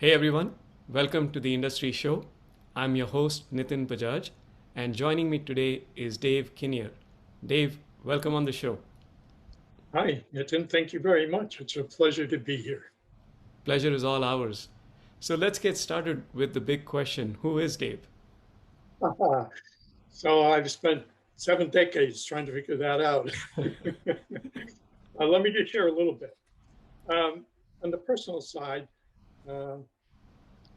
Hey everyone, welcome to the Industry Show. I'm your host Nitin Bajaj, and joining me today is Dave Kinnear. Dave, welcome on the show. Hi, Nitin. Thank you very much. It's a pleasure to be here. Pleasure is all ours. So let's get started with the big question: Who is Dave? So I've spent 7 decades trying to figure that out. Let me just share a little bit. Um, on the personal side, uh,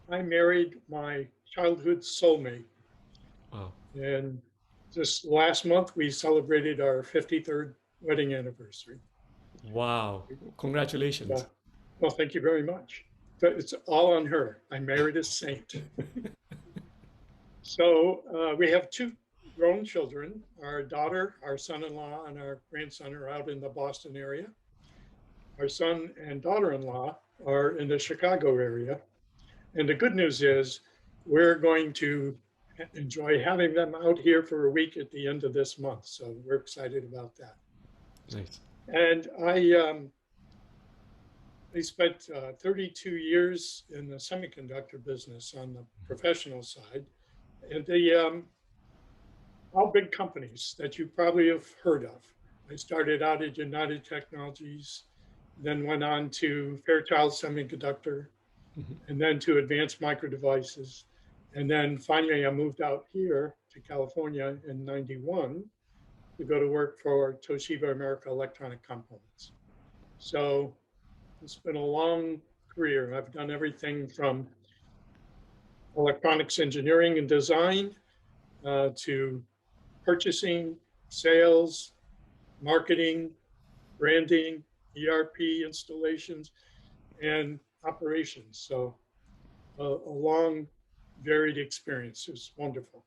I married my childhood soulmate. Oh, And just last month, we celebrated our 53rd wedding anniversary. wow! Yeah. Congratulations. Well, thank you very much. But it's all on her. I married a saint. So we have two grown children. Our daughter, our son-in-law, and our grandson are out in the Boston area. Our son and daughter-in-law are in the Chicago area. And the good news is we're going to enjoy having them out here for a week at the end of this month. So we're excited about that. Nice. And I spent 32 years in the semiconductor business on the professional side. And all big companies that you probably have heard of. I started out at United Technologies, then went on to Fairchild Semiconductor, and then to Advanced Micro Devices. And then finally, I moved out here to California in 91 to go to work for Toshiba America Electronic Components. So it's been a long career. I've done everything from electronics engineering and design to purchasing, sales, marketing, branding, ERP installations, and operations. So a long, varied experience. It's wonderful.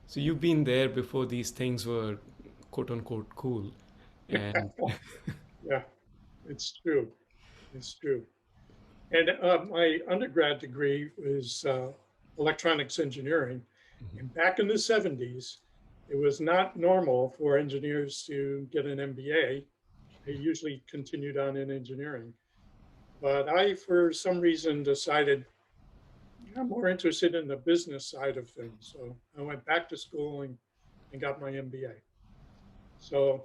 So you've been there before these things were quote unquote cool, and Yeah, it's true. It's true. And my undergrad degree was electronics engineering. And back in the 70s, it was not normal for engineers to get an MBA. They usually continued on in engineering. But I, for some reason, decided I'm more interested in the business side of things. So I went back to school and got my MBA. So,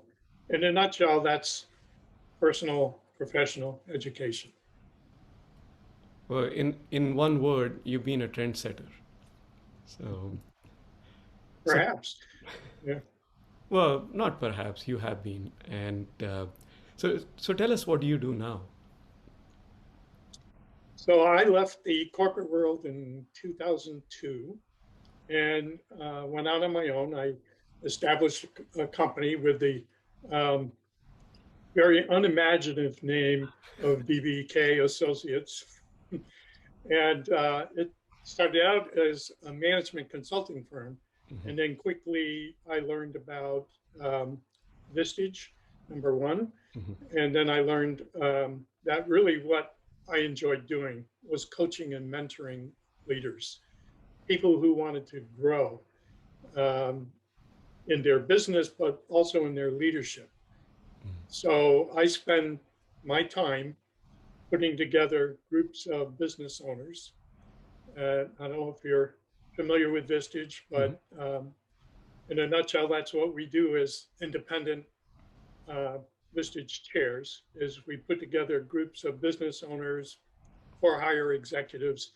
in a nutshell, that's personal professional education. well, in one word, you've been a trendsetter. So, so Perhaps. Yeah. well, not perhaps you have been, and so tell us, what do you do now? So I left the corporate world in 2002 and went out on my own. I established a company with the um, very unimaginative name of BBK Associates. And it started out as a management consulting firm. And then quickly I learned about Vistage, number one. And then I learned that really what I enjoyed doing was coaching and mentoring leaders, people who wanted to grow um, in their business, but also in their leadership. So I spend my time putting together groups of business owners. I don't know if you're familiar with Vistage, Mhm. but in a nutshell, that's what we do as independent uh, Vistage chairs. Is we put together groups of business owners, for hire executives,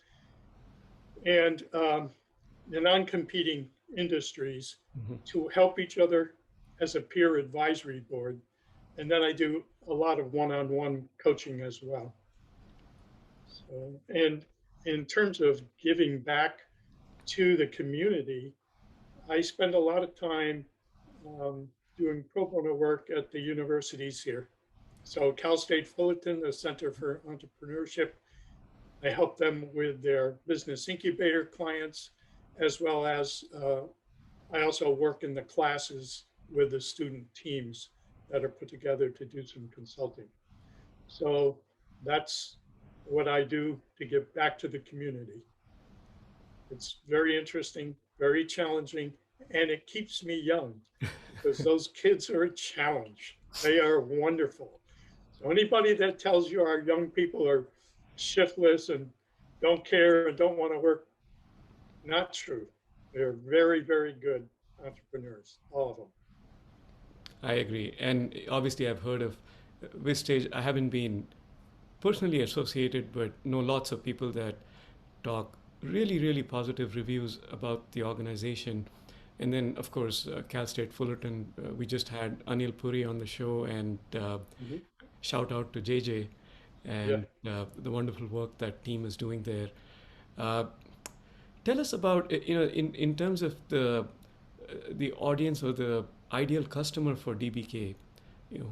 and the non-competing industries to help each other as a peer advisory board. And then I do a lot of one-on-one coaching as well. So, and in terms of giving back to the community, I spend a lot of time um, doing pro bono work at the universities here. So Cal State Fullerton, the Center for Entrepreneurship, I help them with their business incubator clients, as well as I also work in the classes with the student teams that are put together to do some consulting. So that's what I do to give back to the community. It's very interesting, very challenging, and it keeps me young because those kids are a challenge. They are wonderful. So anybody that tells you our young people are shiftless and don't care and don't want to work. Not true. They're very, very good entrepreneurs, all of them. I agree. And obviously, I've heard of Vistage. I haven't been personally associated, but know lots of people that talk really, really positive reviews about the organization. And then, of course, Cal State Fullerton, we just had Anil Puri on the show, and Mhm. shout out to JJ Yeah. and the wonderful work that team is doing there. Uh, Tell us about, in terms of the audience or the ideal customer for DBK,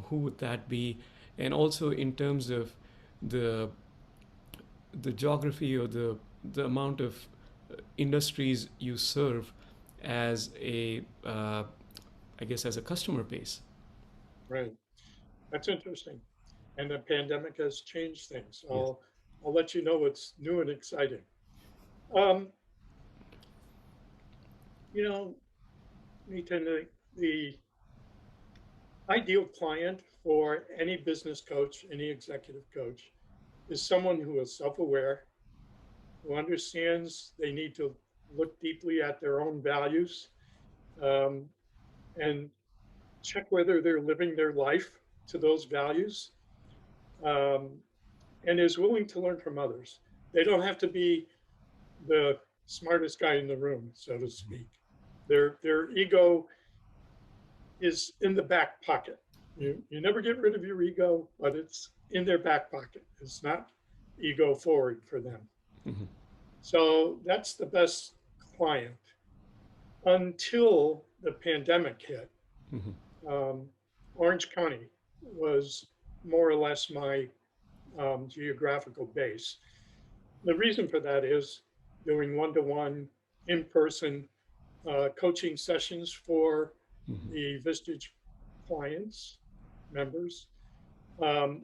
who would that be? And also in terms of the the geography or the amount of industries you serve as a I guess as a customer base. Right. That's interesting. And the pandemic has changed things. Yes. I'll let you know what's new and exciting. Um, you know, Nathan, the ideal client for any business coach, any executive coach, is someone who is self-aware, who understands they need to look deeply at their own values, um, and check whether they're living their life to those values, um, and is willing to learn from others. They don't have to be the smartest guy in the room, so to speak. Their ego is in the back pocket. You never get rid of your ego, but it's in their back pocket. It's not ego forward for them. Mhm. So that's the best client until the pandemic hit. Mhm. Um, Orange County was more or less my geographical base. The reason for that is doing one-to-one in-person coaching sessions for Mhm. the Vistage clients, members,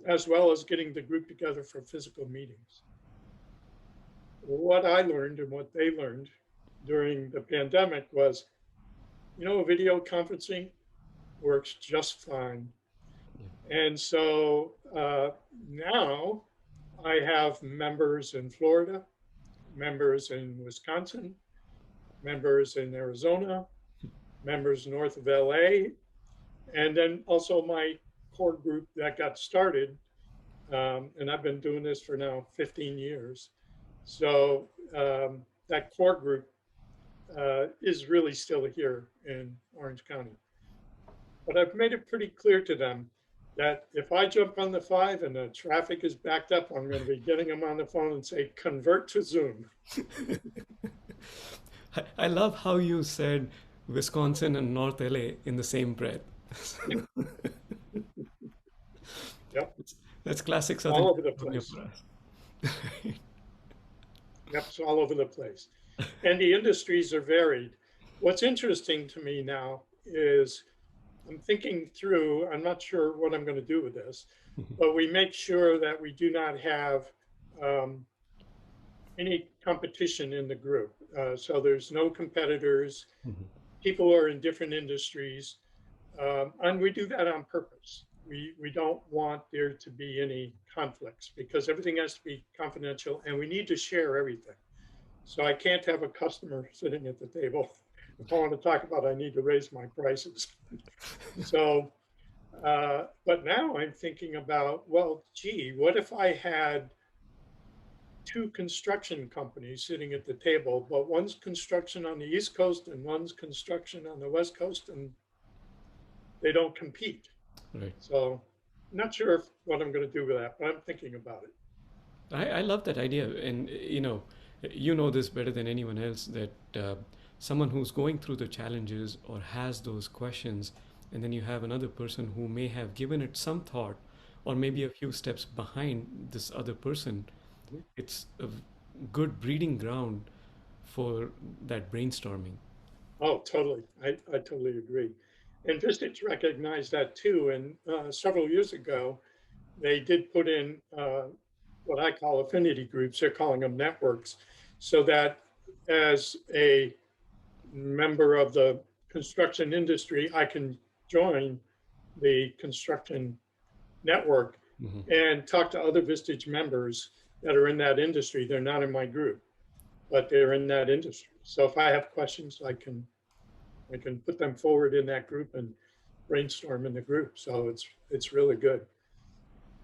as well as getting the group together for physical meetings. What I learned and what they learned during the pandemic was, video conferencing works just fine. And so now I have members in Florida, members in Wisconsin, members in Arizona, members north of LA, and then also my core group that got started. And I've been doing this for now 15 years. So that core group is really still here in Orange County. But I've made it pretty clear to them that if I jump on the 5 and the traffic is backed up, I'm going to be getting them on the phone and say, convert to Zoom. I love how you said Wisconsin and North LA in the same breath. Yep, That's classic Southern all over the California place. for us. Yep, it's all over the place. And the industries are varied. What's interesting to me now is I'm thinking through, I'm not sure what I'm going to do with this, but we make sure that we do not have um, any competition in the group. So there's no competitors. Mhm. People are in different industries. And we do that on purpose. We don't want there to be any conflicts because everything has to be confidential and we need to share everything. So I can't have a customer sitting at the table. If I want to talk about, I need to raise my prices. So, but now I'm thinking about, well, gee, what if I had two construction companies sitting at the table, but one's construction on the East Coast and one's construction on the West Coast, and they don't compete. Right. So I'm not sure what I'm going to do with that, but I'm thinking about it. I love that idea. And, you know this better than anyone else that someone who's going through the challenges or has those questions, and then you have another person who may have given it some thought or maybe a few steps behind this other person, it's a good breeding ground for that brainstorming. Oh, totally. I totally agree. And Vistage recognized that too. And several years ago, they did put in what I call affinity groups. They're calling them networks, so that as a member of the construction industry, I can join the construction network Hmm. and talk to other Vistage members that are in that industry. They're not in my group, but they're in that industry. So if I have questions, I can put them forward in that group and brainstorm in the group. So it's really good.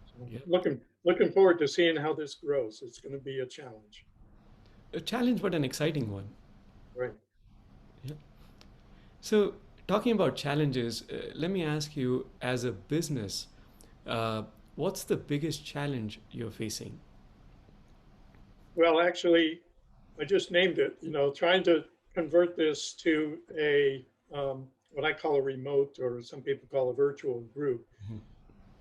So Yeah. looking forward to seeing how this grows. It's going to be a challenge. A challenge, but an exciting one. Right. Yeah. So, talking about challenges, let me ask you, as a business, uh, what's the biggest challenge you're facing? Well, actually, I just named it, trying to convert this to a what I call a remote, or some people call a virtual group. Mhm.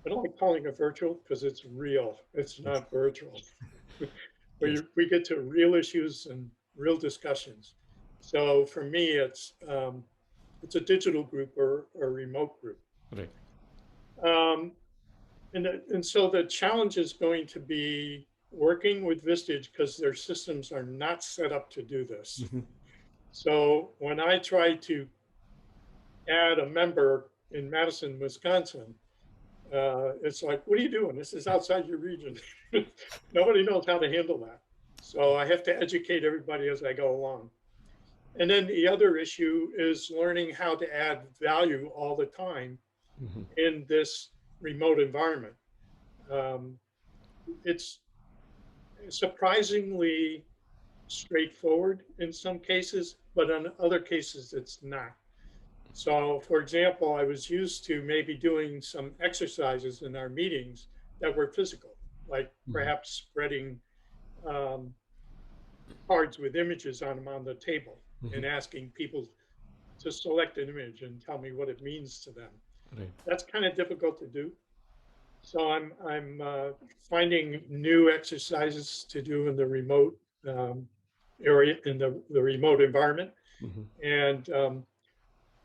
I don't like calling it virtual because it's real. It's Yes. not virtual. Yes. We get to real issues and real discussions. So for me, it's a digital group or a remote group. Right. Um, and so the challenge is going to be working with Vistage because their systems are not set up to do this. Mhm. So when I try to add a member in Madison, Wisconsin, it's like, what are you doing? This is outside your region. Nobody knows how to handle that. So I have to educate everybody as I go along. And then the other issue is learning how to add value all the time Mhm. in this remote environment. Um, it's surprisingly straightforward in some cases, but in other cases, it's not. So, for example, I was used to maybe doing some exercises in our meetings that were physical, like Mhm. perhaps spreading um, cards with images on them on the table Mhm. and asking people to select an image and tell me what it means to them. Right. That's kind of difficult to do. So I'm finding new exercises to do in the remote um, area, in the remote environment, Mhm. and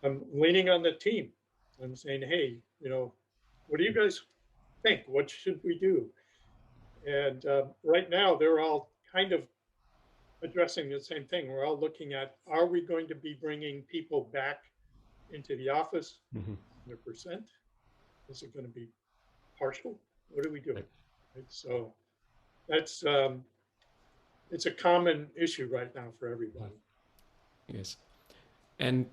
I'm leaning on the team. I'm saying, hey, what do you guys think? What should we do? And right now, they're all kind of addressing the same thing. We're all looking at, are we going to be bringing people back into the office Mhm. 100%? Is it going to be partial? What are we doing? Right. Right? So that's it's a common issue right now for Mhm. everybody. Yes. And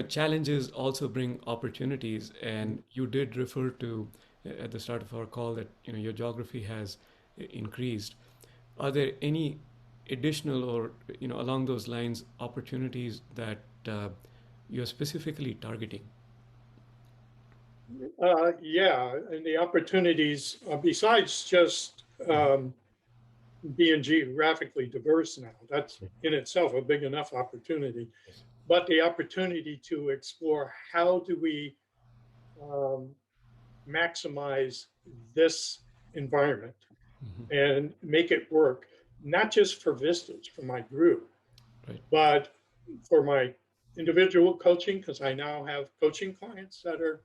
challenges also bring opportunities. And you did refer to at the start of our call that your geography has increased. Are there any additional or along those lines opportunities that you're specifically targeting? Yeah, and the opportunities besides just being geographically diverse now, that's in itself a big enough opportunity. Yes. But the opportunity to explore how do we um, maximize this environment Mhm. and make it work, not just for Vistage, for my group, Right. but for my individual coaching, because I now have coaching clients that are,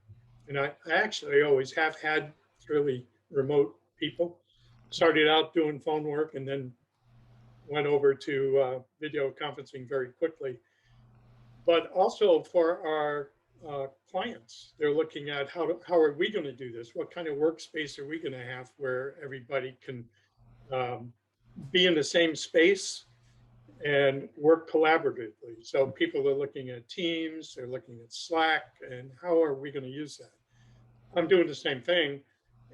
and I actually always have had fairly remote people. Started out doing phone work and then went over to video conferencing very quickly. But also for our clients, they're looking at how are we going to do this? What kind of workspace are we going to have where everybody can um, be in the same space and work collaboratively. So people are looking at Teams, they're looking at Slack, and how are we going to use that? I'm doing the same thing,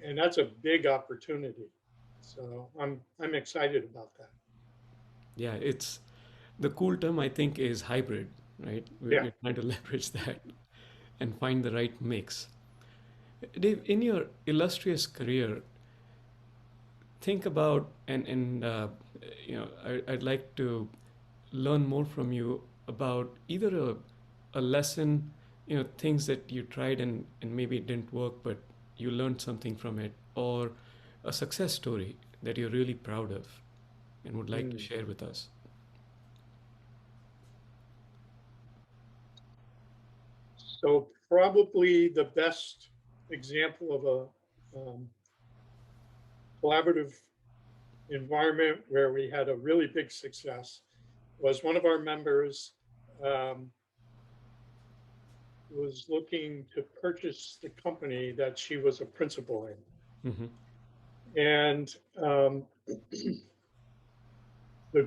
and that's a big opportunity. So I'm excited about that. Yeah, it's the cool term I think is hybrid, right? Yeah. We're trying to leverage that and find the right mix. Dave, in your illustrious career, think about and I'd like to learn more from you about either a lesson, things that you tried and maybe it didn't work, but you learned something from it, or a success story that you're really proud of and would like to Mm. share with us. So probably the best example of a collaborative environment where we had a really big success was one of our members um, was looking to purchase the company that she was a principal in. Hmm. And the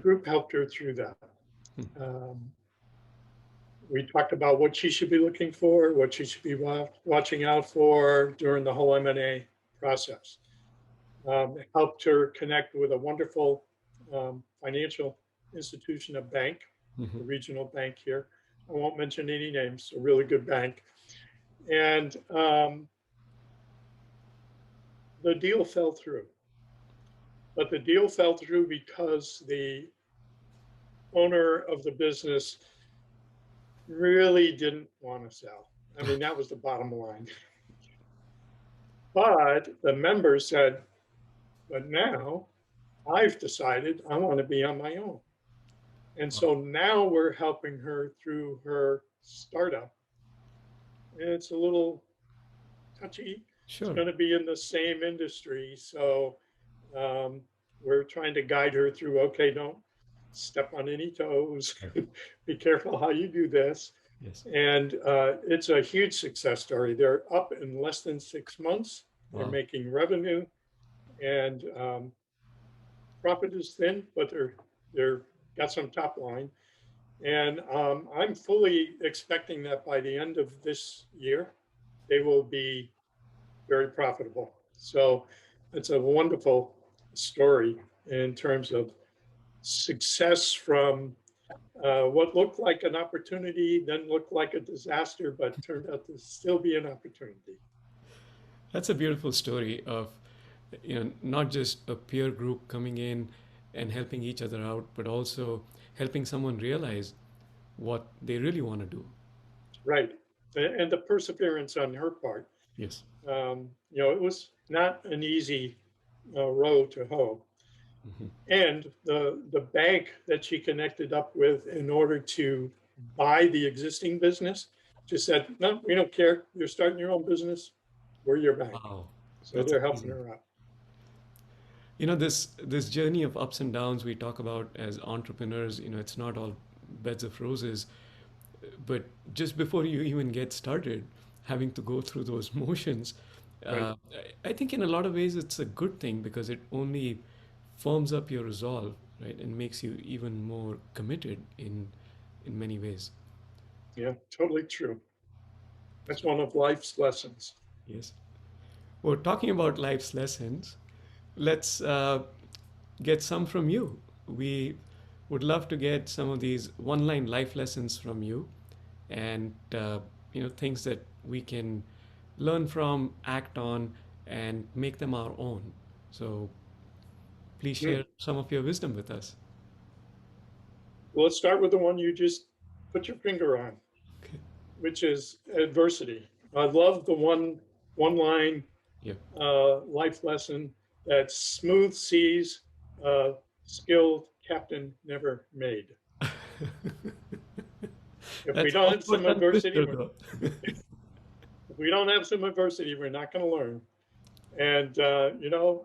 group helped her through that. Hmm. Um, we talked about what she should be looking for, what she should be watching out for during the whole M&A process. It helped her connect with a wonderful financial institution, a bank, Hmm. a regional bank here. I won't mention any names, a really good bank. And the deal fell through. But the deal fell through because the owner of the business really didn't want to sell. I mean, that was the bottom line. But the members said, but now I've decided I want to be on my own. And Wow. so now we're helping her through her startup. And it's a little touchy. It's Sure. going to be in the same industry. So um, we're trying to guide her through, okay, don't step on any toes. Right. Be careful how you do this. Yes. And it's a huge success story. They're up in less than 6 months. They're Wow. making revenue, and profit is thin, but they're got some top line. And I'm fully expecting that by the end of this year, they will be very profitable. So it's a wonderful story in terms of success from what looked like an opportunity, then looked like a disaster, but turned out to still be an opportunity. That's a beautiful story of, not just a peer group coming in and helping each other out, but also helping someone realize what they really want to do. Right. And the perseverance on her part. Yes. It was not an easy row to hoe. Hmm. And the bank that she connected up with in order to buy the existing business just said, no, we don't care. You're starting your own business. We're your bank. Wow. So That's they're helping amazing. her out. This journey of ups and downs we talk about as entrepreneurs, it's not all beds of roses, but just before you even get started, having to go through those motions, Right. I think in a lot of ways it's a good thing because it only firms up your resolve, right, and makes you even more committed in many ways. Yeah, totally true. That's one of life's lessons. Yes. Well, talking about life's lessons, let's get some from you. We would love to get some of these one-line life lessons from you, and things that we can learn from, act on, and make them our own. So please Hmm. share some of your wisdom with us. Well, let's start with the one you just put your finger on, Okay. which is adversity. I love the one line Yeah. life lesson that smooth seas, uh, skilled captain never made. If we That's don't have oft some tongue adversity, twister, though. if we don't have some adversity, we're not going to learn. And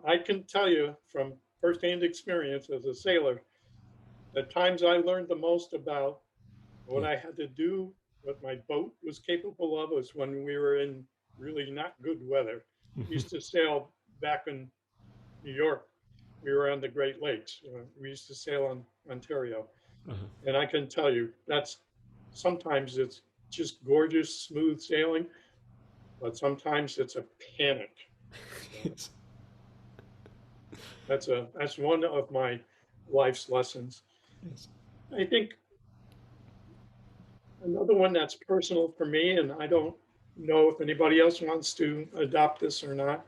I can tell you from firsthand experience as a sailor, the times I learned the most about what Yeah. I had to do, what my boat was capable of, was when we were in really not good weather. We used to sail back in New York. We were on the Great Lakes. We used to sail on Ontario. Uh-huh. And I can tell you that's sometimes it's just gorgeous, smooth sailing, but sometimes it's a panic. So Yes. that's one of my life's lessons. Yes. I think another one that's personal for me, and I don't know if anybody else wants to adopt this or not,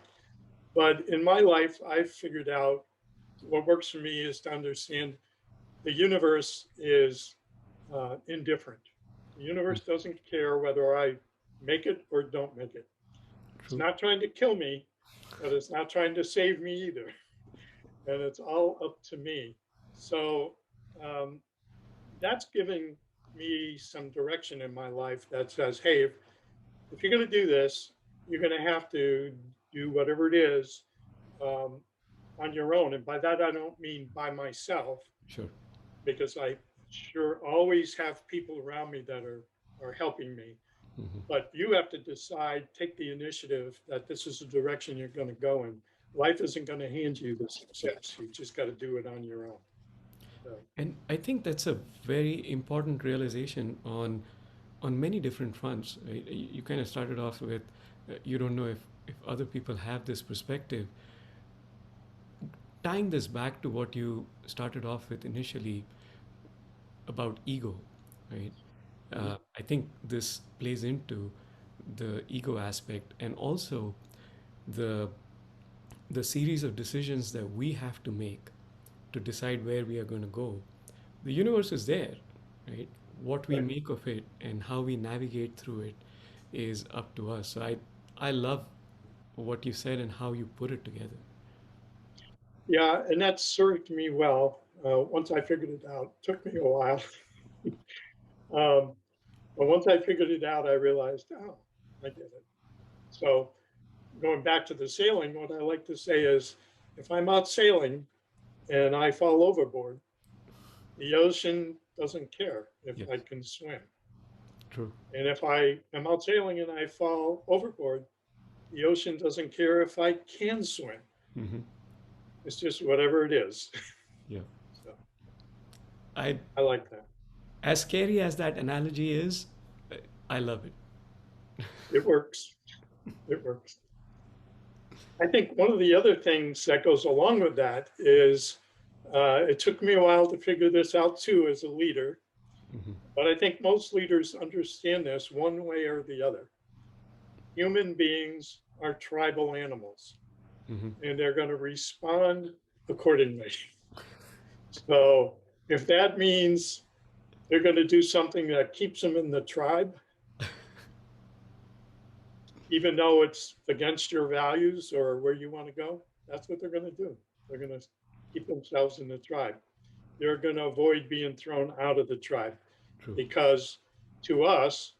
but in my life, I've figured out what works for me is to understand the universe is indifferent. The Mm. universe doesn't care whether I make it or don't make it. It's True. not trying to kill me, but it's not trying to save me either. And it's all up to me. So um, that's giving me some direction in my life that says, hey, if you're going to do this, you're going to have to do whatever it is um, on your own. And by that, I don't mean by myself, Sure. because I sure always have people around me that are helping me. Hmm. But you have to decide, take the initiative that this is the direction you're going to go in. life isn't going to hand you the success. You just got to do it on your own. So, And I think that's a very important realization on many different fronts. Right? You kind of started off with you don't know if other people have this perspective. Tying this back to what you started off with initially about ego, right? mhm. I think this plays into the ego aspect and also the the series of decisions that we have to make to decide where we are going to go. The universe is there, right? What we Right. make of it and how we navigate through it is up to us. So I love what you said and how you put it together. Yeah, and that served me well. Once I figured it out, took me a while. um, but once I figured it out, I realized, oh, I get it. So going back to the sailing, what I like to say is, if I'm out sailing and I fall overboard, the ocean doesn't care if Yes, I can swim. true. And if I am out sailing and I fall overboard, the ocean doesn't care if I can swim. Hmm. It's just whatever it is. Yeah. So I I like that. as scary as that analogy is, I love it. It works. It works. I think one of the other things that goes along with that is it took me a while to figure this out too as a leader, Hmm. but I think most leaders understand this one way or the other. Human beings are tribal animals Hmm. and they're going to respond accordingly. So if that means they're going to do something that keeps them in the tribe, even though it's against your values or where you want to go, that's what they're going to do. They're going to keep themselves in the tribe. They're going to avoid being thrown out of the tribe True. because to us,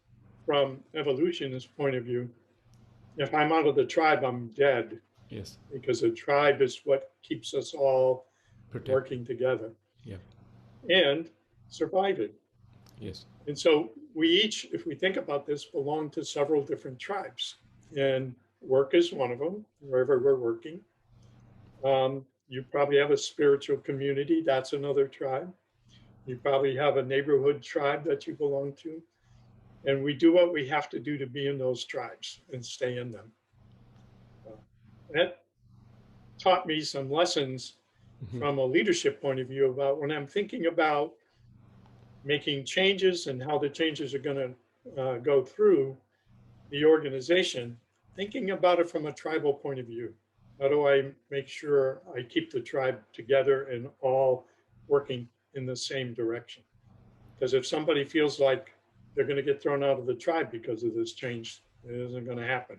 from evolutionist point of view, if I'm out of the tribe, I'm dead Yes. because the tribe is what keeps us all Protected. working together Yeah. and surviving. Yes. And so we each, if we think about this, belong to several different tribes. And work is one of them, wherever we're working. You probably have a spiritual community, that's another tribe. You probably have a neighborhood tribe that you belong to. And we do what we have to do to be in those tribes and stay in them. Uh, that taught me some lessons Hmm. from a leadership point of view about when I'm thinking about making changes and how the changes are going to go through the organization, thinking about it from a tribal point of view. How do I make sure I keep the tribe together and all working in the same direction? Because if somebody feels like they're going to get thrown out of the tribe because of this change, it isn't going to happen.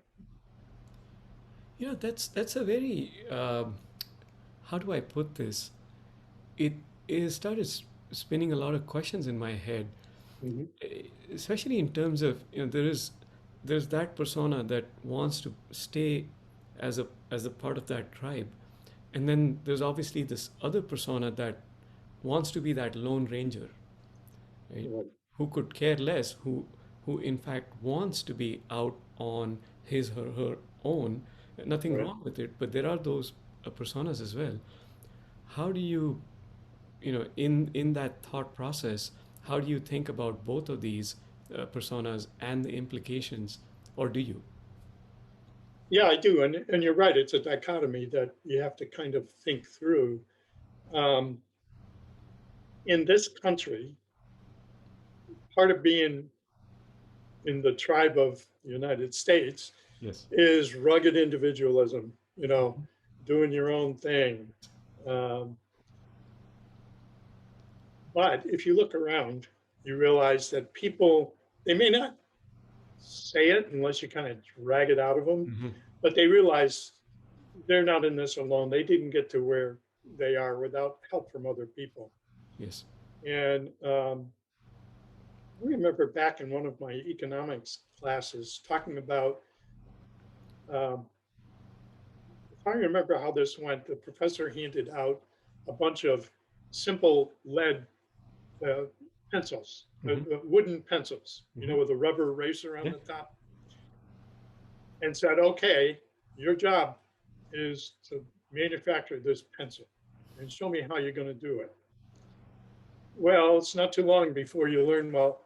That's a very how do I put this? It it started spinning a lot of questions in my head, Mhm. especially in terms of there's that persona that wants to stay as a part of that tribe, and then there's obviously this other persona that wants to be that lone ranger, right? Right. Who could care less, who in fact wants to be out on his or her own. Nothing Right. wrong with it, but there are those personas as well. How do you, in that thought process, how do you think about both of these personas and the implications, or do you? Yeah, I do. And you're right. It's a dichotomy that you have to kind of think through. Um, in this country, part of being in the tribe of the United States Yes. is rugged individualism, doing your own thing. Um, but if you look around, you realize that people, they may not say it unless you kind of drag it out of them, Hmm. but they realize they're not in this alone. They didn't get to where they are without help from other people. Yes. And I remember back in one of my economics classes talking about, um, if I remember how this went, the professor handed out a bunch of simple lead uh, pencils, Hmm. wooden pencils, Hmm. with a rubber eraser on Yeah. the top, and said, okay, your job is to manufacture this pencil and show me how you're going to do it. Well, it's not too long before you learn, well,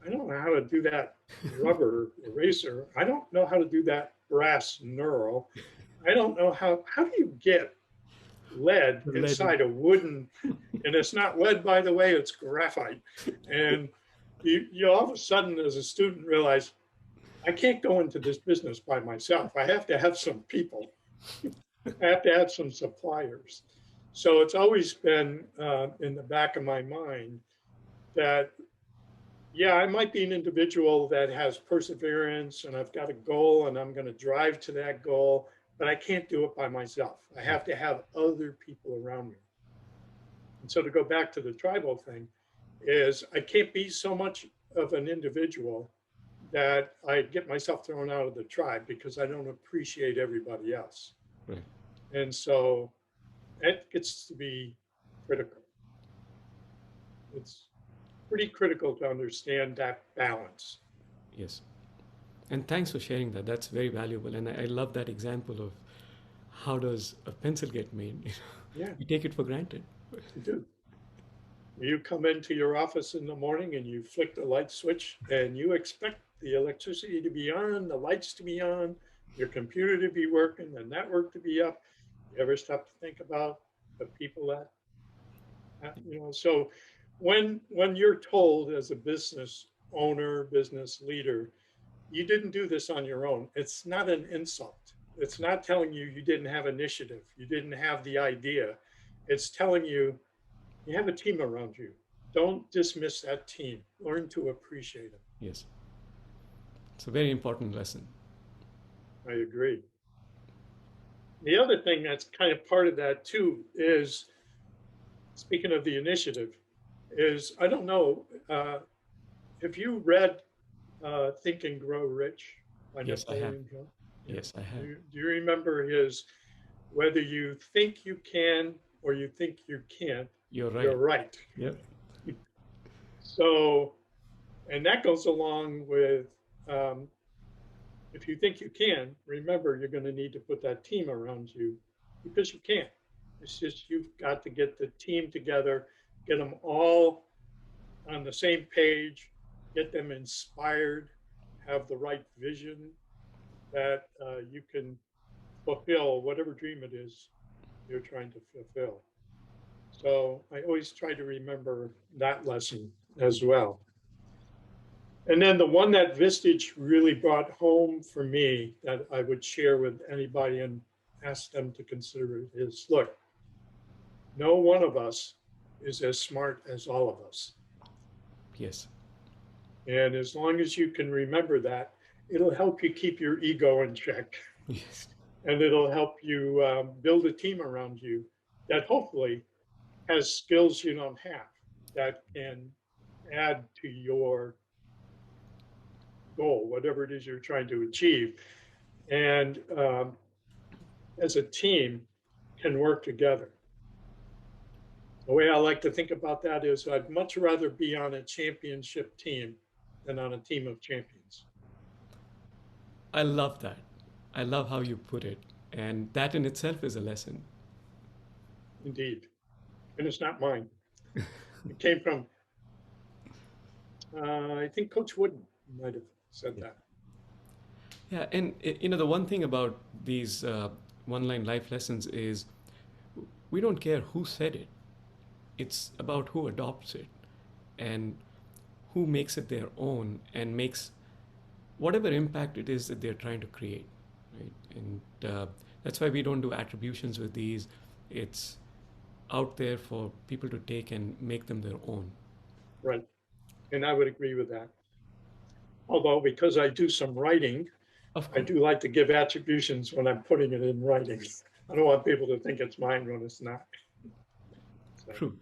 I don't know how to do that rubber eraser. I don't know how to do that brass knurl. I don't know how do you get lead The lead. inside a wooden, and it's not lead, by the way, it's graphite. And you all of a sudden, as a student, realize I can't go into this business by myself. I have to have some people. I have to have some suppliers. So it's always been in the back of my mind that, yeah, I might be an individual that has perseverance and I've got a goal and I'm going to drive to that goal, but I can't do it by myself. I have to have other people around me. And so to go back to the tribal thing is I can't be so much of an individual that I get myself thrown out of the tribe because I don't appreciate everybody else. Right. And so that gets to be critical. It's pretty critical to understand that balance. Yes. And thanks for sharing that. That's very valuable. And I love that example of how does a pencil get made? Yeah, We take it for granted. you do. You come into your office in the morning and you flick the light switch and you expect the electricity to be on, the lights to be on, your computer to be working, the network to be up. You ever stop to think about the people so when you're told as a business owner, business leader, you didn't do this on your own, it's not an insult. It's not telling you you didn't have initiative, you didn't have the idea. It's telling you you have a team around you. Don't dismiss that team. Learn to appreciate them. Yes. It's a very important lesson. I agree. The other thing that's kind of part of that too is, speaking of the initiative, is I don't know, have you read Think and Grow Rich by Yes, I have. Napoleon Hill? Yeah. Yes, I have. Do you remember his, whether you think you can or you think you can't, You're right. you're right. Yep. So, and that goes along with if you think you can, remember you're going to need to put that team around you because you can't. It's just you've got to get the team together, get them all on the same page, get them inspired, have the right vision that you can fulfill whatever dream it is you're trying to fulfill. So I always try to remember that lesson as well. And then the one that Vistage really brought home for me that I would share with anybody and ask them to consider it is, look, no one of us is as smart as all of us. Yes. And as long as you can remember that, it'll help you keep your ego in check. Yes. And it'll help you build a team around you that hopefully has skills you don't have that can add to your goal, whatever it is you're trying to achieve. And as a team, can work together. The way I like to think about that is I'd much rather be on a championship team than on a team of champions. I love that. I love how you put it. And that in itself is a lesson. Indeed. And it's not mine. It came from, I think Coach Wooden might have said Yeah. that. Yeah. And, the one thing about these one-line life lessons is we don't care who said it. It's about who adopts it and who makes it their own and makes whatever impact it is that they're trying to create, right? And that's why we don't do attributions with these. It's out there for people to take and make them their own. Right. And I would agree with that. Although, because I do some writing, Of I course. do like to give attributions when I'm putting it in writing. I don't want people to think it's mine when it's not. So, True.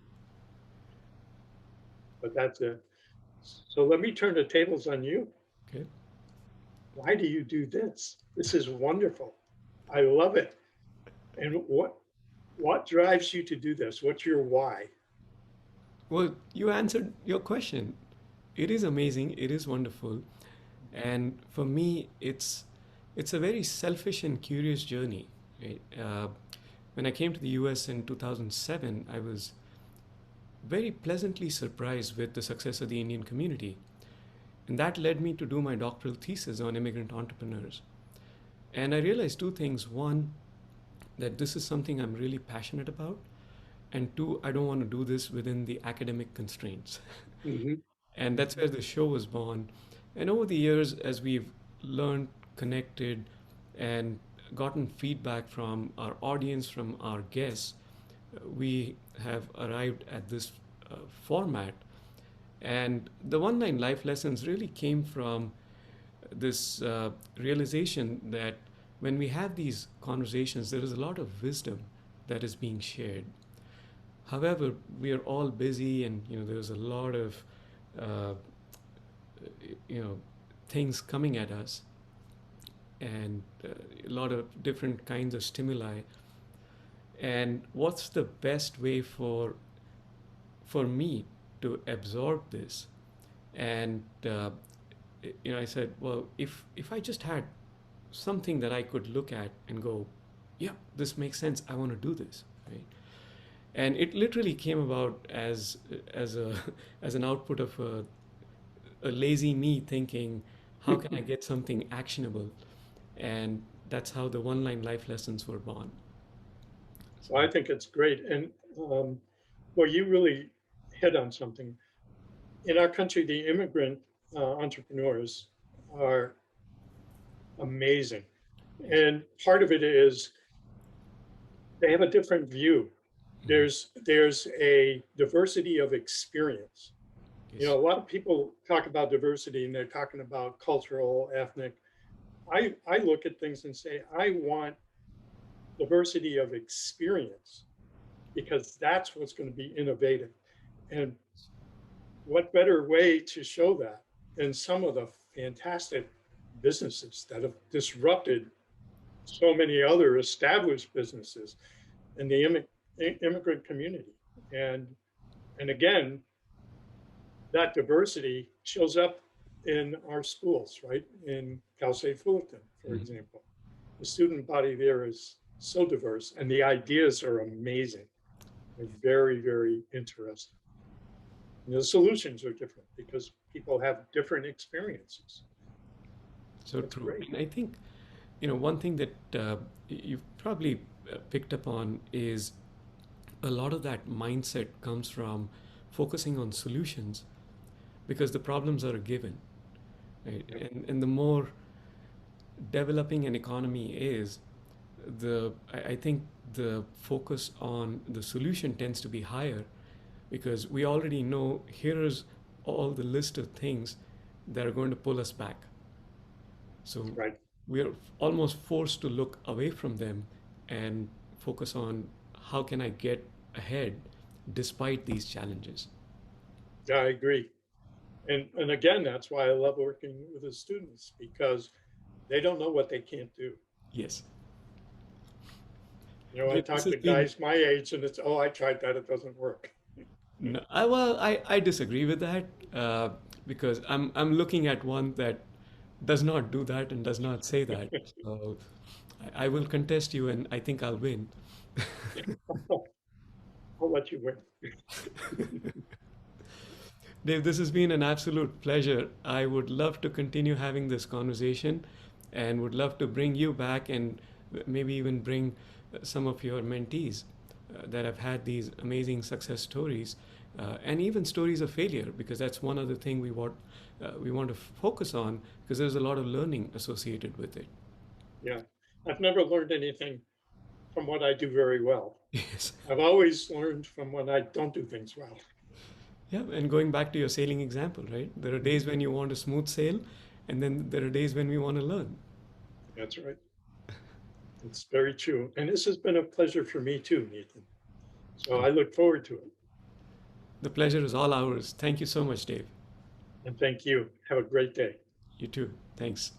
but that's it. So let me turn the tables on you. Okay. Why do you do this? This is wonderful. I love it. And what drives you to do this? What's your why? Well, you answered your question. It is amazing. It is wonderful. And for me, it's a very selfish and curious journey. Right? When I came to the US in 2007, I was very pleasantly surprised with the success of the Indian community. And that led me to do my doctoral thesis on immigrant entrepreneurs. And I realized two things. One, that this is something I'm really passionate about. And two, I don't want to do this within the academic constraints. Hmm. And that's where the show was born. And over the years, as we've learned, connected, and gotten feedback from our audience, from our guests, we have arrived at this format. And the one line life lessons really came from this realization that when we have these conversations, there is a lot of wisdom that is being shared. However, we are all busy, and there's a lot of uh, you know things coming at us, and a lot of different kinds of stimuli. And what's the best way for me to absorb this? And I said, well, if I just had something that I could look at and go, yeah, this makes sense. I want to do this, right? And it literally came about as a as an output of a lazy me thinking, how can I get something actionable? And that's how the one line life lessons were born. Well, So, I think it's great. And um, well, you really hit on something. In our country, the immigrant entrepreneurs are amazing. yes. And part of it is they have a different view. Mhm. There's a diversity of experience. You Yes. know, a lot of people talk about diversity and they're talking about cultural, ethnic. I look at things and say, I want diversity of experience because that's what's going to be innovative. And what better way to show that than some of the fantastic businesses that have disrupted so many other established businesses in the immigrant community. And and again, that diversity shows up in our schools, right? In Cal State Fullerton, for Mhm. example. The student body there is so diverse and the ideas are amazing. They're very, very interesting. And the solutions are different because people have different experiences. So That's true. great. And I think, one thing that you've probably picked up on is a lot of that mindset comes from focusing on solutions because the problems are a given, right? Yep. And the more developing an economy is, I think the focus on the solution tends to be higher because we already know here's all the list of things that are going to pull us back. So Right. we're almost forced to look away from them and focus on how can I get ahead despite these challenges. Yeah, I agree. And again, that's why I love working with the students because they don't know what they can't do. Yes. You know, I Dave, this talk has to been. guys my age and it's, oh, I tried that, it doesn't work. No, I disagree with that because I'm looking at one that does not do that and does not say that. So I will contest you, and I think I'll win. I'll let you win. Dave, this has been an absolute pleasure. I would love to continue having this conversation and would love to bring you back and maybe even bring some of your mentees that have had these amazing success stories and even stories of failure because that's one other thing we want to focus on because there's a lot of learning associated with it. Yeah. I've never learned anything from what I do very well. Yes. I've always learned from when I don't do things well. Yeah, and going back to your sailing example, right? There are days when you want to smooth sail, and then there are days when we want to learn. That's right. It's very true. And this has been a pleasure for me too, Nathan. So I look forward to it. The pleasure is all ours. Thank you so much, Dave. And thank you. Have a great day. You too. Thanks.